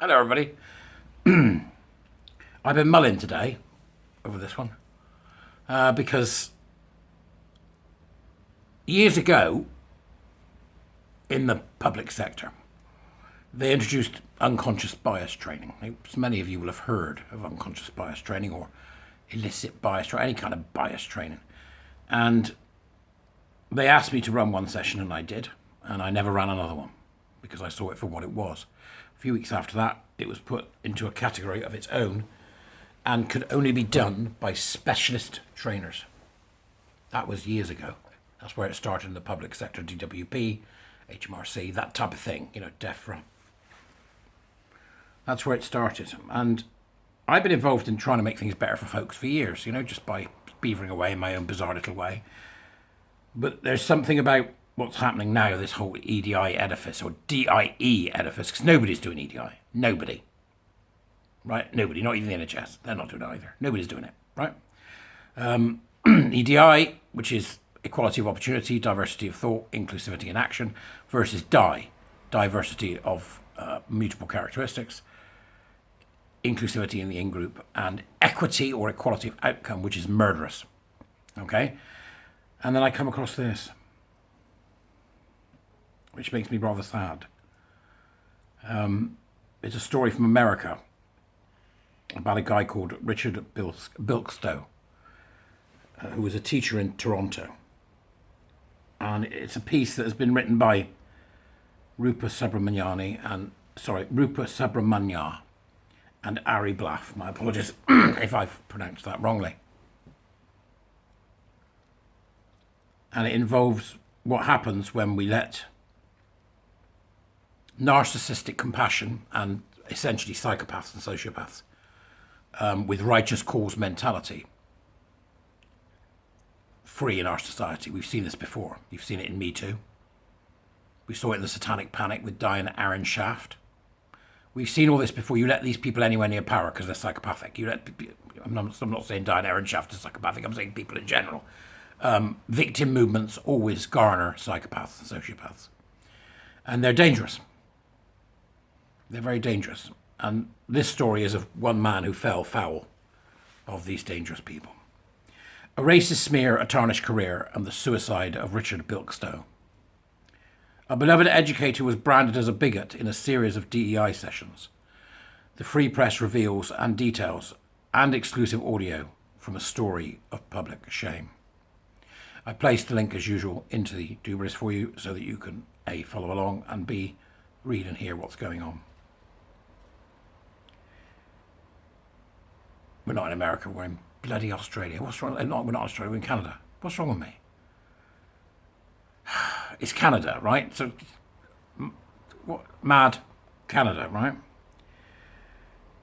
Hello, everybody. I've been mulling today over this one because years ago in the public sector, they introduced unconscious bias training. Many of you will have heard of unconscious bias training or illicit bias or any kind of bias training. And they asked me to run one session and I did, and I never ran another one because I saw it for what it was. A few weeks after that, it was put into a category of its own and could only be done by specialist trainers. That was years ago. That's where it started in the public sector, DWP, HMRC, that type of thing, DEFRA. That's where it started. And I've been involved in trying to make things better for folks for years, just by beavering away in my own bizarre little way. But there's something about what's happening now, this whole EDI edifice or DIE edifice, because nobody's doing EDI. Nobody. Right? Nobody, not even the NHS. They're not doing it either. Nobody's doing it, right? EDI, which is equality of opportunity, diversity of thought, inclusivity in action, versus DIE, diversity of mutable characteristics, inclusivity in the in-group, and equity or equality of outcome, which is murderous. Okay? And then I come across this, which makes me rather sad. It's a story from America about a guy called Richard Bilsco, who was a teacher in Toronto. And it's a piece that has been written by Rupa Subramanya and Ari Blaff. My apologies if I've pronounced that wrongly. And it involves what happens when we let narcissistic compassion and essentially psychopaths and sociopaths with righteous cause mentality free in our society. We've seen this before. You've seen it in Me Too. We saw it in the Satanic Panic with Diana Aaron Shaft. We've seen all this before. You let these people anywhere near power because they're psychopathic. I'm not saying Diana Aaron Shaft is psychopathic. I'm saying people in general. Victim movements always garner psychopaths and sociopaths. And they're dangerous. They're very dangerous. And this story is of one man who fell foul of these dangerous people. A racist smear, a tarnished career, and the suicide of Richard Bilsco. A beloved educator was branded as a bigot in a series of DEI sessions. The Free Press reveals and details and exclusive audio from a story of public shame. I placed the link as usual into the doobers for you so that you can A, follow along, and B, read and hear what's going on. We're not in America, we're in bloody Australia. What's wrong? We're not in Australia, we're in Canada. What's wrong with me? It's Canada, right? So, what? Mad Canada, right?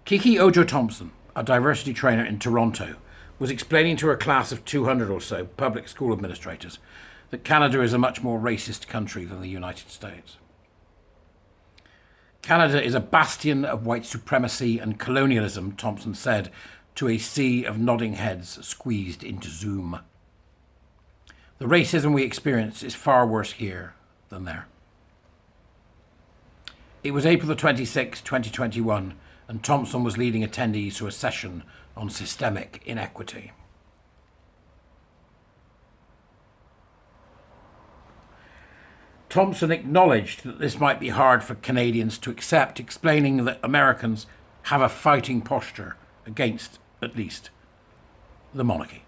Kiki Ojo Thompson, a diversity trainer in Toronto, was explaining to a class of 200 or so public school administrators that Canada is a much more racist country than the United States. Canada is a bastion of white supremacy and colonialism, Thompson said, to a sea of nodding heads squeezed into Zoom. The racism we experience is far worse here than there. It was April the 26th, 2021, and Thompson was leading attendees to a session on systemic inequity. Thompson acknowledged that this might be hard for Canadians to accept, explaining that Americans have a fighting posture against, at least, the monarchy.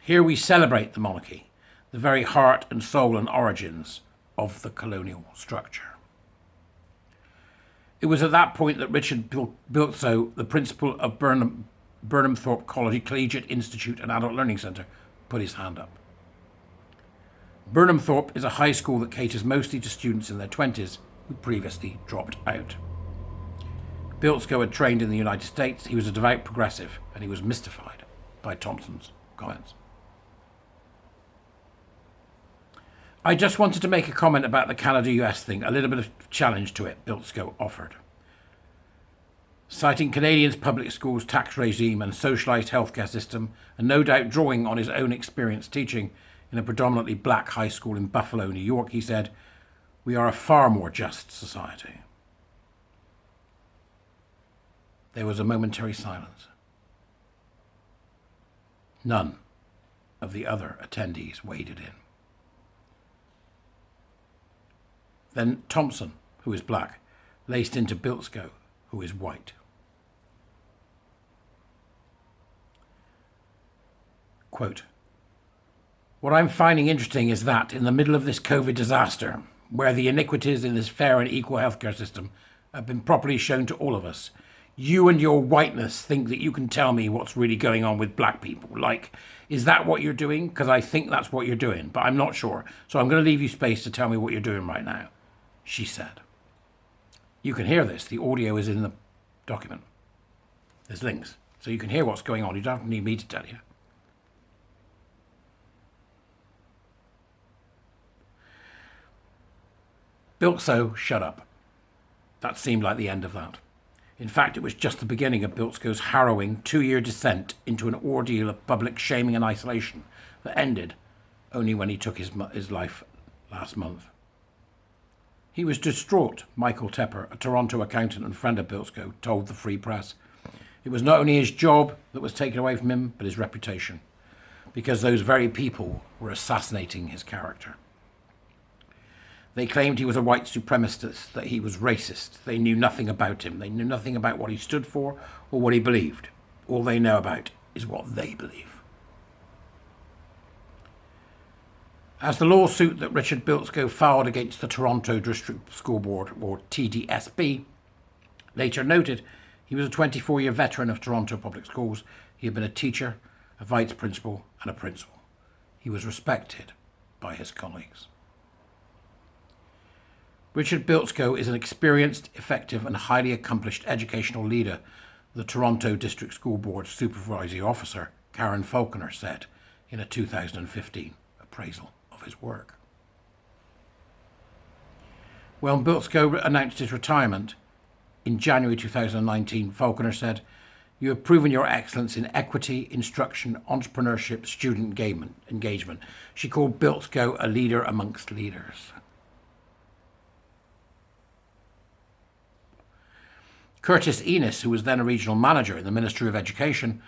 Here we celebrate the monarchy, the very heart and soul and origins of the colonial structure. It was at that point that Richard Bilsco, the principal of Burnham Thorpe College Collegiate Institute and Adult Learning Centre, put his hand up. Burnham Thorpe is a high school that caters mostly to students in their 20s who previously dropped out. Bilsco had trained in the United States. He was a devout progressive, and he was mystified by Thompson's comments. I just wanted to make a comment about the Canada-US thing, a little bit of challenge to it, Bilsco offered. Citing Canadians' public schools tax regime and socialised healthcare system, and no doubt drawing on his own experience teaching in a predominantly black high school in Buffalo, New York, he said, "We are a far more just society." There was a momentary silence. None of the other attendees waded in. Then Thompson, who is black, laced into Bilsco, who is white. Quote, "What I'm finding interesting is that in the middle of this COVID disaster, where the iniquities in this fair and equal healthcare system have been properly shown to all of us, you and your whiteness think that you can tell me what's really going on with black people. Like, is that what you're doing? Because I think that's what you're doing, but I'm not sure. So I'm going to leave you space to tell me what you're doing right now," she said. You can hear this. The audio is in the document. There's links. So you can hear what's going on. You don't need me to tell you. Bilsco shut up. That seemed like the end of that. In fact, it was just the beginning of Bilsco's harrowing 2-year descent into an ordeal of public shaming and isolation that ended only when he took his life last month. He was distraught, Michael Tepper, a Toronto accountant and friend of Bilsco, told the Free Press. It was not only his job that was taken away from him, but his reputation, because those very people were assassinating his character. They claimed he was a white supremacist, that he was racist. They knew nothing about him. They knew nothing about what he stood for or what he believed. All they know about is what they believe. As the lawsuit that Richard Bilsco filed against the Toronto District School Board, or TDSB, later noted, he was a 24-year veteran of Toronto Public Schools. He had been a teacher, a vice principal, and a principal. He was respected by his colleagues. Richard Bilsco is an experienced, effective, and highly accomplished educational leader, the Toronto District School Board supervisory officer, Karen Falconer, said in a 2015 appraisal of his work. When Bilsco announced his retirement in January 2019, Falconer said, "You have proven your excellence in equity, instruction, entrepreneurship, student engagement." She called Bilsco a leader amongst leaders. Curtis Enos, who was then a regional manager in the Ministry of Education,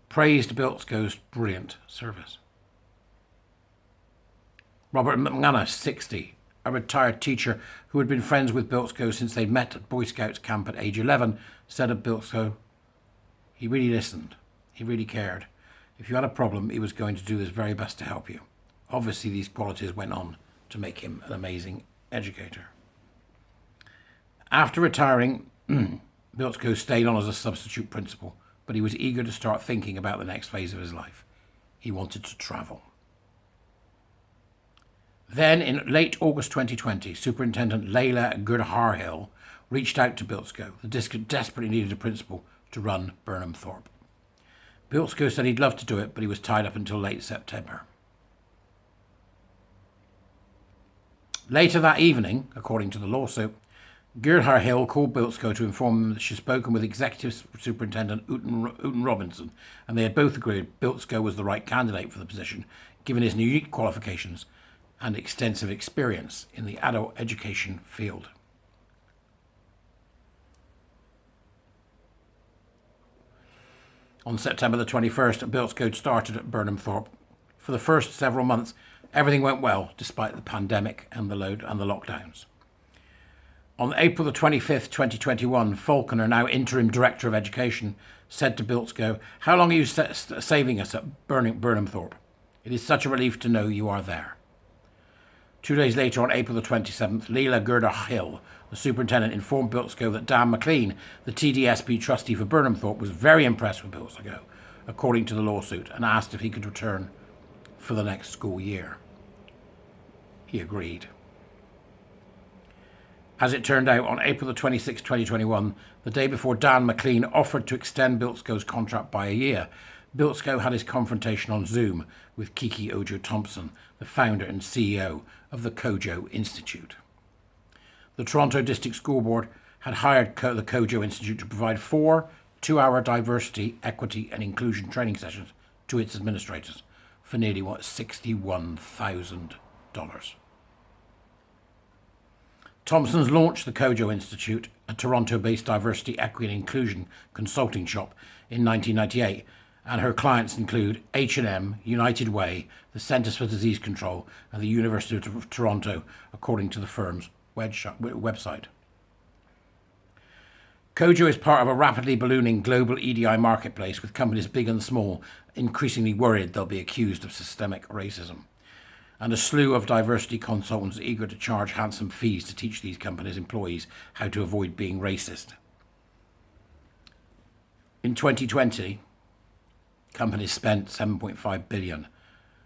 praised Bilsco's brilliant service. Robert McManus, 60, a retired teacher who had been friends with Bilsco since they'd met at Boy Scouts camp at age 11, said of Bilsco, "He really listened. He really cared. If you had a problem, he was going to do his very best to help you." Obviously, these qualities went on to make him an amazing educator. After retiring, Bilsco stayed on as a substitute principal, but he was eager to start thinking about the next phase of his life. He wanted to travel. Then, in late August 2020, Superintendent Leila Gurharhill reached out to Bilsco. The district desperately needed a principal to run Burnham Thorpe. Bilsco said he'd love to do it, but he was tied up until late September. Later that evening, according to the lawsuit, Gurharhill called Bilsco to inform him that she'd spoken with Executive Superintendent Uten Robinson, and they had both agreed Bilsco was the right candidate for the position, given his unique qualifications and extensive experience in the adult education field. On September the 21st, Bilsco started at Burnham Thorpe. For the first several months, everything went well, despite the pandemic and the lockdowns. On April the 25th, 2021, Falconer, now Interim Director of Education, said to Bilsco, "How long are you saving us at Burnham Thorpe? It is such a relief to know you are there." 2 days later, on April the 27th, Leila Gurharhill, the superintendent, informed Bilsco that Dan McLean, the TDSB trustee for Burnham Thorpe, was very impressed with Bilsco, according to the lawsuit, and asked if he could return for the next school year. He agreed. As it turned out, on April the 26th, 2021, the day before Dan McLean offered to extend Bilsco's contract by a year, Bilsco had his confrontation on Zoom with Kiki Ojo Thompson, the founder and CEO of the Kojo Institute. The Toronto District School Board had hired the Kojo Institute to provide 4 two-hour diversity, equity and inclusion training sessions to its administrators for nearly $61,000. Thompson's launched the Kojo Institute, a Toronto-based diversity, equity and inclusion consulting shop, in 1998, and her clients include H&M, United Way, the Centres for Disease Control, and the University of Toronto, according to the firm's website. Kojo is part of a rapidly ballooning global EDI marketplace, with companies big and small increasingly worried they'll be accused of systemic racism, and a slew of diversity consultants eager to charge handsome fees to teach these companies' employees how to avoid being racist. In 2020, companies spent $7.5 billion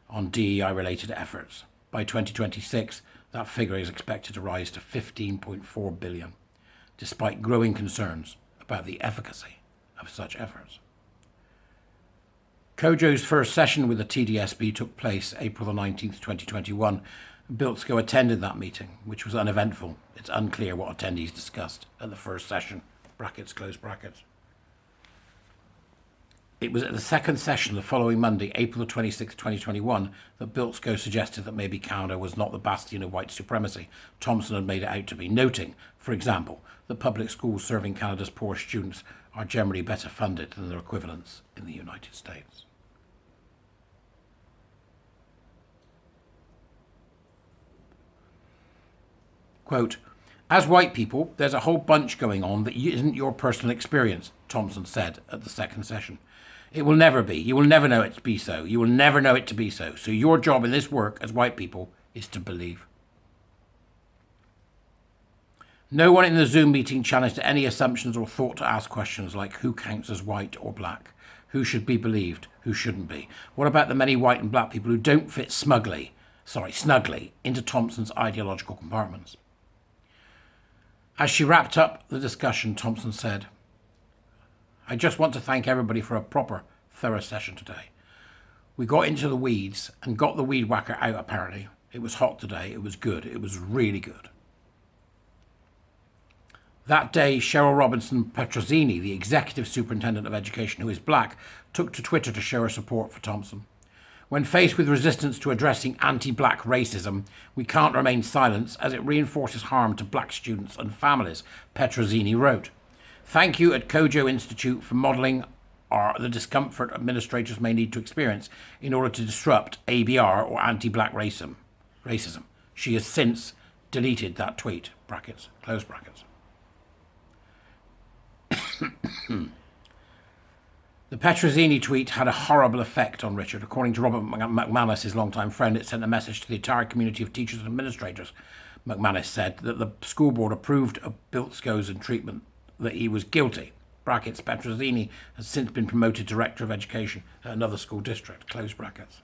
on DEI-related efforts. By 2026, that figure is expected to rise to $15.4 billion, despite growing concerns about the efficacy of such efforts. Kojo's first session with the TDSB took place April the 19th, 2021. Bilsco attended that meeting, which was uneventful. It's unclear what attendees discussed at the first session, brackets, close brackets. It was at the second session the following Monday, April the 26th, 2021, that Bilsco suggested that maybe Canada was not the bastion of white supremacy Thompson had made it out to be, noting, for example, that public schools serving Canada's poor students are generally better funded than their equivalents in the United States. Quote, "As white people, there's a whole bunch going on that isn't your personal experience," Thompson said at the second session. "It will never be. You will never know it to be so. You will never know it to be so. So your job in this work as white people is to believe." No one in the Zoom meeting challenged any assumptions or thought to ask questions like who counts as white or black, who should be believed, who shouldn't be. What about the many white and black people who don't fit snugly into Thompson's ideological compartments? As she wrapped up the discussion, Thompson said, "I just want to thank everybody for a proper, thorough session today. We got into the weeds and got the weed whacker out, apparently. It was hot today. It was good. It was really good." That day, Cheryl Robinson Petrozzini, the Executive Superintendent of Education, who is black, took to Twitter to show her support for Thompson. "When faced with resistance to addressing anti-black racism, we can't remain silent as it reinforces harm to black students and families," Petrozzini wrote. "Thank you at Kojo Institute for modelling the discomfort administrators may need to experience in order to disrupt ABR or anti-black racism." She has since deleted that tweet, brackets, close brackets. The Petrozzini tweet had a horrible effect on Richard. According to Robert McManus, his longtime friend, it sent a message to the entire community of teachers and administrators. McManus said that the school board approved of Bilsco's treatment, that he was guilty. Brackets, Petrozzini has since been promoted Director of Education at another school district. Close brackets.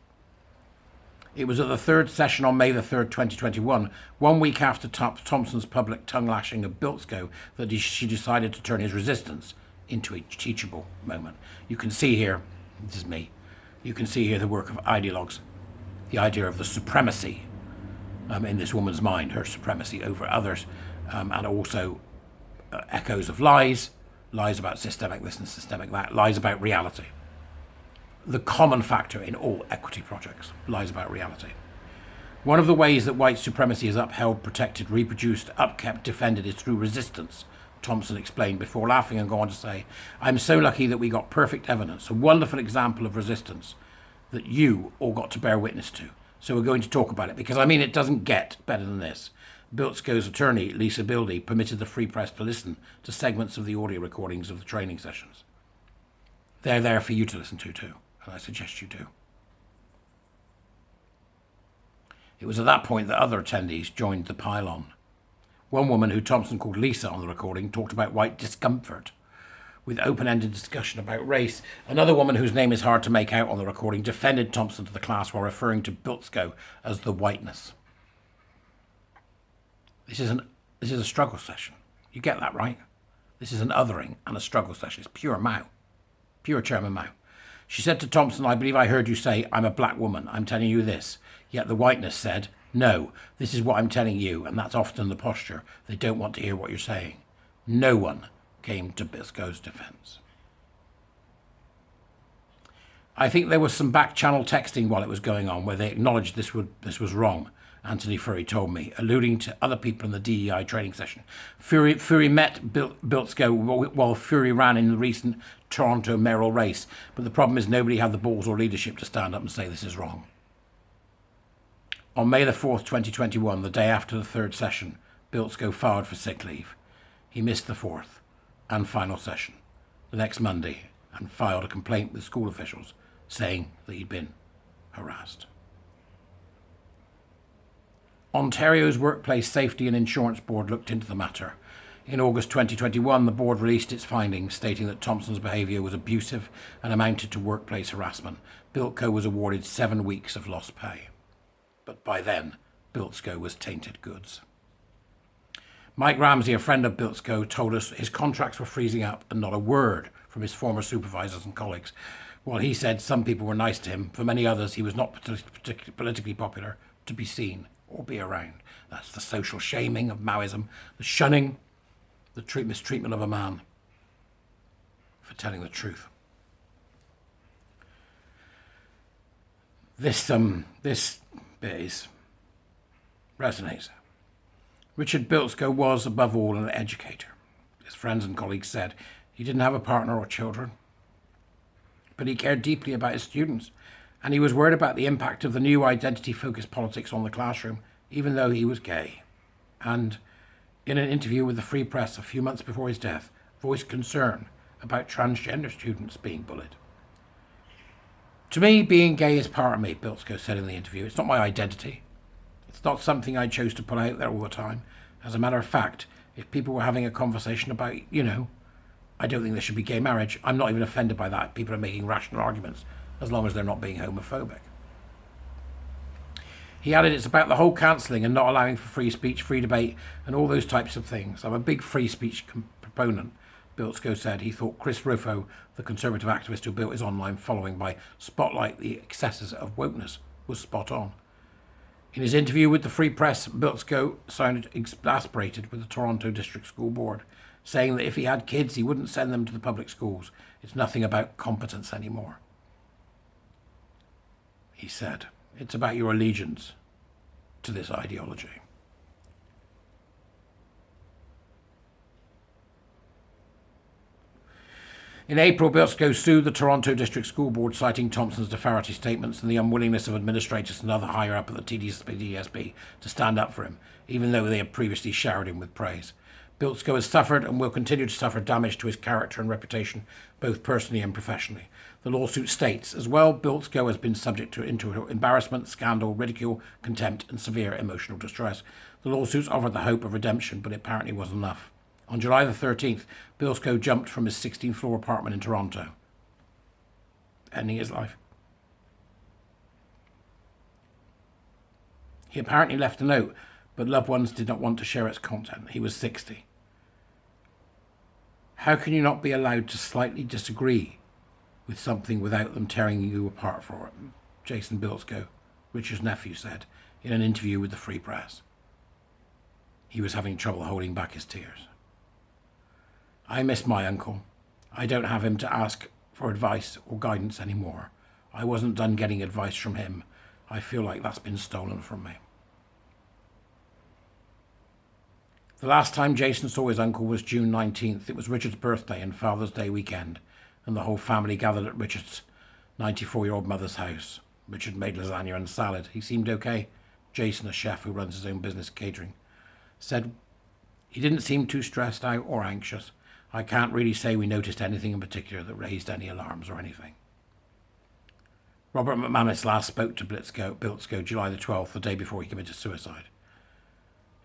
It was at the third session on May the 3rd, 2021, 1 week after Thompson's public tongue-lashing of Bilsco, that she decided to turn his resistance into a teachable moment. You can see here, this is me, you can see here the work of ideologues, the idea of the supremacy in this woman's mind, her supremacy over others, and also echoes of lies about systemic this and systemic that, lies about reality. The common factor in all equity projects, lies about reality. One of the ways that white supremacy is upheld, protected, reproduced, upkept, defended is through resistance, Thompson explained before laughing and go on to say, "I'm so lucky that we got perfect evidence, a wonderful example of resistance that you all got to bear witness to. So we're going to talk about it because, it doesn't get better than this." Bilsco's attorney, Lisa Bildy, permitted the Free Press to listen to segments of the audio recordings of the training sessions. They're there for you to listen to too, and I suggest you do. It was at that point that other attendees joined the pile-on. One woman, who Thompson called Lisa on the recording, talked about white discomfort with open-ended discussion about race. Another woman, whose name is hard to make out on the recording, defended Thompson to the class while referring to Bilsco as the whiteness. This is a struggle session. You get that, right? This is an othering and a struggle session. It's pure Mao. Pure Chairman Mao. She said to Thompson, "I believe I heard you say, I'm a black woman. I'm telling you this." Yet the whiteness said, "No, this is what I'm telling you," and that's often the posture. They don't want to hear what you're saying. No one came to Bilsco's defense. I think there was some back-channel texting while it was going on where they acknowledged this was wrong, Anthony Furry told me, alluding to other people in the DEI training session. Furry met Bilsco while Furry ran in the recent Toronto mayoral race, but the problem is nobody had the balls or leadership to stand up and say this is wrong. On May the 4th, 2021, the day after the third session, Bilsco filed for sick leave. He missed the fourth and final session the next Monday and filed a complaint with school officials saying that he'd been harassed. Ontario's Workplace Safety and Insurance Board looked into the matter. In August 2021, the board released its findings, stating that Thompson's behaviour was abusive and amounted to workplace harassment. Bilsco was awarded 7 weeks of lost pay. But by then, Bilsco was tainted goods. Mike Ramsey, a friend of Bilsco, told us his contracts were freezing up and not a word from his former supervisors and colleagues. While he said some people were nice to him, for many others he was not particularly politically popular to be seen or be around. That's the social shaming of Maoism, the shunning, the mistreatment of a man for telling the truth. This bit resonates. Richard Bilsco was, above all, an educator. His friends and colleagues said he didn't have a partner or children, but he cared deeply about his students, and he was worried about the impact of the new identity-focused politics on the classroom, even though he was gay. And in an interview with the Free Press a few months before his death, voiced concern about transgender students being bullied. To me, being gay is part of me, Bilsco said in the interview. It's not my identity. It's not something I chose to put out there all the time. As a matter of fact, if people were having a conversation about, I don't think there should be gay marriage, I'm not even offended by that. People are making rational arguments, as long as they're not being homophobic. He added, it's about the whole cancelling and not allowing for free speech, free debate, and all those types of things. I'm a big free speech proponent, Bilsco said. He thought Chris Rufo, the Conservative activist who built his online following by spotlight the excesses of wokeness, was spot on. In his interview with the Free Press, Bilsco sounded exasperated with the Toronto District School Board, saying that if he had kids, he wouldn't send them to the public schools. It's nothing about competence anymore. He said, it's about your allegiance to this ideology. In April, Bilsco sued the Toronto District School Board, citing Thompson's defamatory statements and the unwillingness of administrators and other higher up at the TDSB to stand up for him, even though they had previously showered him with praise. Bilsco has suffered and will continue to suffer damage to his character and reputation, both personally and professionally. The lawsuit states, as well, Bilsco has been subject to embarrassment, scandal, ridicule, contempt, and severe emotional distress. The lawsuits offered the hope of redemption, but it apparently wasn't enough. On July the 13th, Bilsco jumped from his 16th-floor apartment in Toronto, ending his life. He apparently left a note, but loved ones did not want to share its content. He was 60. How can you not be allowed to slightly disagree with something without them tearing you apart for it? Jason Bilsco, Richard's nephew, said in an interview with the Free Press. He was having trouble holding back his tears. I miss my uncle. I don't have him to ask for advice or guidance anymore. I wasn't done getting advice from him. I feel like that's been stolen from me. The last time Jason saw his uncle was June 19th. It was Richard's birthday and Father's Day weekend, and the whole family gathered at Richard's 94-year-old mother's house. Richard made lasagna and salad. He seemed okay. Jason, a chef who runs his own business catering, said he didn't seem too stressed out or anxious. I can't really say we noticed anything in particular that raised any alarms or anything. Robert McManus last spoke to Bilsco July the 12th, the day before he committed suicide.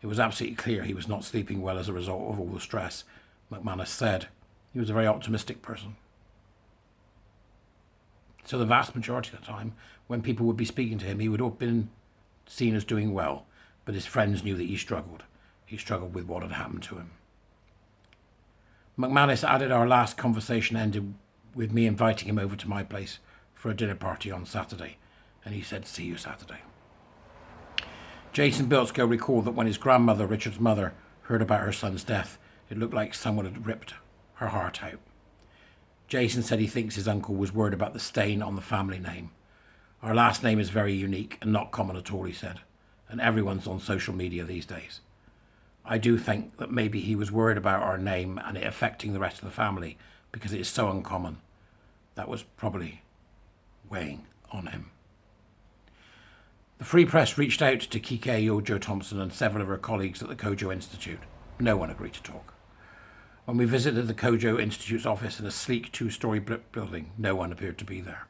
It was absolutely clear he was not sleeping well as a result of all the stress, McManus said. He was a very optimistic person. So the vast majority of the time, when people would be speaking to him, he would have been seen as doing well, but his friends knew that he struggled. He struggled with what had happened to him. McManus added, our last conversation ended with me inviting him over to my place for a dinner party on Saturday, and he said, see you Saturday. Jason Bilsco recalled that when his grandmother, Richard's mother, heard about her son's death, it looked like someone had ripped her heart out. Jason said he thinks his uncle was worried about the stain on the family name. Our last name is very unique and not common at all, he said, and everyone's on social media these days. I do think that maybe he was worried about our name and it affecting the rest of the family because it is so uncommon. That was probably weighing on him. The Free Press reached out to Kiki Ojo Thompson and several of her colleagues at the Kojo Institute. No one agreed to talk. When we visited the Kojo Institute's office in a sleek two-storey brick building, no one appeared to be there.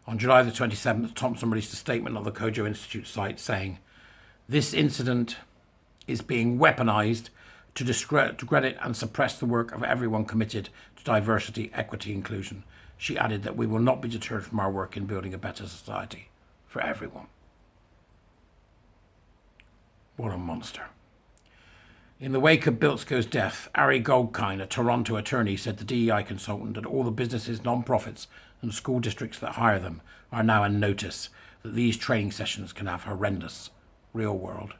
On July the 27th, Thompson released a statement on the Kojo Institute site saying, "This incident is being weaponized to discredit and suppress the work of everyone committed to diversity, equity, inclusion." She added that we will not be deterred from our work in building a better society for everyone. What a monster. In the wake of Bilsco's death, Ari Goldkind, a Toronto attorney, said the DEI consultant and all the businesses, non-profits and school districts that hire them are now on notice that these training sessions can have horrendous, real-world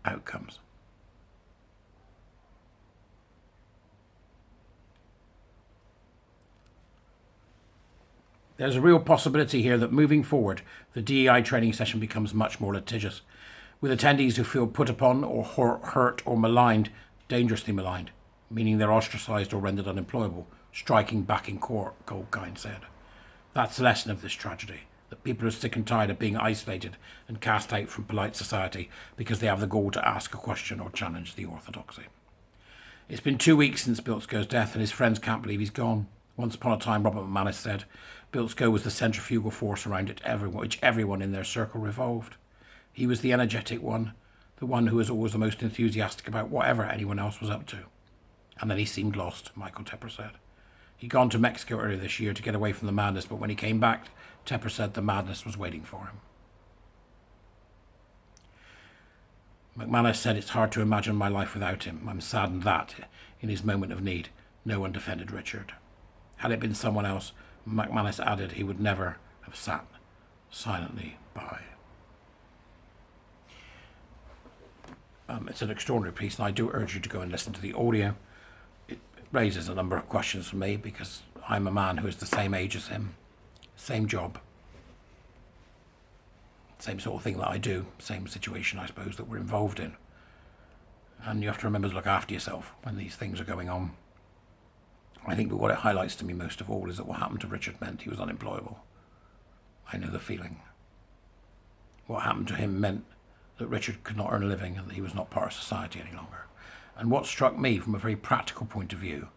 outcomes. There's a real possibility here that moving forward, the DEI training session becomes much more litigious, with attendees who feel put upon or hurt or maligned, dangerously maligned, meaning they're ostracised or rendered unemployable, striking back in court, Goldkind said. That's the lesson of this tragedy, that people are sick and tired of being isolated and cast out from polite society because they have the gall to ask a question or challenge the orthodoxy. It's been 2 weeks since Bilsco's death and his friends can't believe he's gone. Once upon a time, Robert McManus said, Bilsco was the centrifugal force around which everyone in their circle revolved. He was the energetic one, the one who was always the most enthusiastic about whatever anyone else was up to. And then he seemed lost, Michael Tepper said. He'd gone to Mexico earlier this year to get away from the madness, but when he came back, Tepper said the madness was waiting for him. McManus said, "It's hard to imagine my life without him. I'm saddened that, in his moment of need, no one defended Richard. Had it been someone else," McManus added, "he would never have sat silently by." It's an extraordinary piece, and I do urge you to go and listen to the audio. It raises a number of questions for me because I'm a man who is the same age as him, same job, same sort of thing that I do, same situation, I suppose, that we're involved in. And you have to remember to look after yourself when these things are going on. I think that what it highlights to me most of all is that what happened to Richard meant he was unemployable. I know the feeling. What happened to him meant that Richard could not earn a living and that he was not part of society any longer. And what struck me from a very practical point of view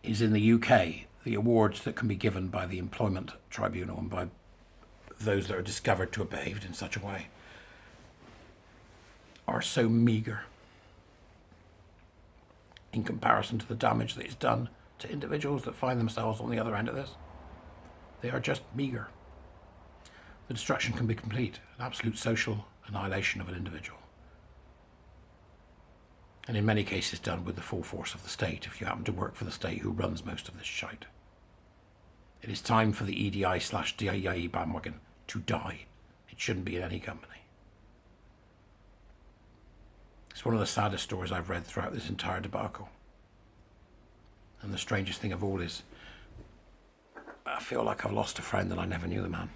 is in the UK, the awards that can be given by the Employment Tribunal and by those that are discovered to have behaved in such a way are so meagre in comparison to the damage that is done to individuals that find themselves on the other end of this. They are just meagre. The destruction can be complete, an absolute social annihilation of an individual. And in many cases done with the full force of the state, if you happen to work for the state who runs most of this shite. It is time for the EDI/DIE bandwagon to die. It shouldn't be in any company. It's one of the saddest stories I've read throughout this entire debacle. And the strangest thing of all is, I feel like I've lost a friend and I never knew the man.